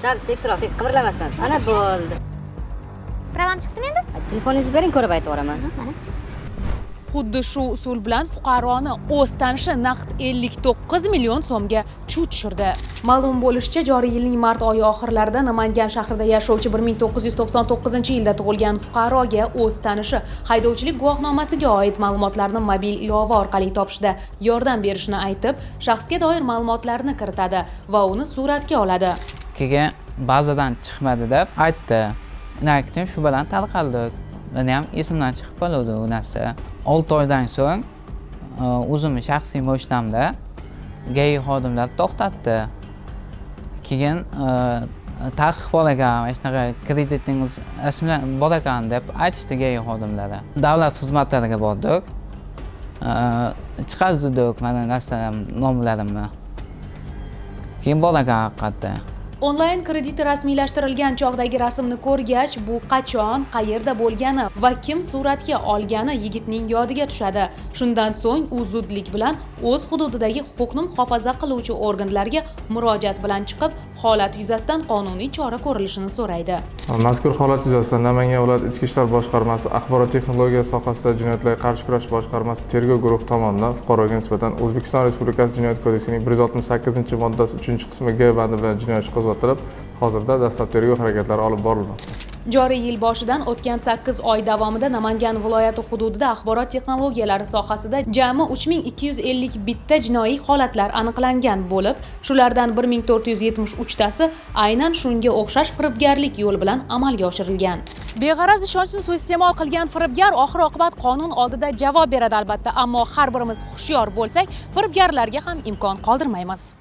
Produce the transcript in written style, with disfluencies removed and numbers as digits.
Sal tekisroq, qimirlamasdan. Ana bo'ldi. Pravam chiqdimi endi? Telefoningizni bering, ko'rib aytib boraman. Mana. Xuddi shu usul bilan fuqaroni o'z tanishi naqd 59 million so'mga chuv tushirdi. Ma'lum bo'lishicha, joriy yilning mart oyi oxirlarida Namangan shahrida yashovchi 1999-yilda tug'ilgan fuqaroga o'z tanishi haydovchilik guvohnomasiga oid ma'lumotlarni mobil ilova orqali topishda yordam berishni aytib, shaxsga doir ma'lumotlarni kiritadi va uni suratga oladi. Keyin bazadan chiqmadi deb aytdi. Keyin shu bilan tarqaldik. Meni ham esimdan chiqib qoldi u narsa. 6 oydan so'ng o'zimni shaxsiy mo'shtamda GAI xodimlar to'xtatdi. Keyin taqiq bor ekan, hech qanaqa kreditingiz rasmlar bor ekan deb aytishdi GAI xodimlari. Davlat xizmatlariga bordik. Chiqazdik mana narsalarim, nomlarimni. Keyin bor ekan haqiqatda. Onlayn kredit rasmiylashtirilgan chog'dagi rasmni ko'rgach, bu qachon, qayerda bo'lgani va kim suratga olgani yigitning yodiga tushadi. Shundan so'ng u zudlik bilan o'z hududidagi huquqni muhofaza qiluvchi organlarga murojaat bilan chiqib, holat yuzasidan qonuniy chora ko'rilishini so'raydi. Mazkur holat yuzasidan Namangan viloyat Ichki ishlar boshqarmasi Axborot texnologiya sohasida jinoyatlarga qarshi kurash boshqarmasi tergov guruhi tomonidan fuqaroga nisbatan O'zbekiston Respublikasi Jinoyat kodeksining 168-moddasi 3-qismi G bandi bilan jinoyat ishi qo'zg'atilib, hozirda dastlab tergov harakatlari olib borilmoqda. Joriy yil boshidan o'tgan 8 oy davomida Namangan viloyati hududida axborot texnologiyalari sohasida jami 3251 ta jinoiy holatlar aniqlangan bo'lib, shulardan 1473 tasi aynan shunga o'xshash firibgarlik yo'li bilan amalga oshirilgan. Beg'araz ishonchni suiiste'mol qilgan firibgar oxir-oqibat qonun oldida javob beradi albatta, ammo har birimiz hushyor bo'lsak, firibgarlarga ham imkon qoldirmaymiz.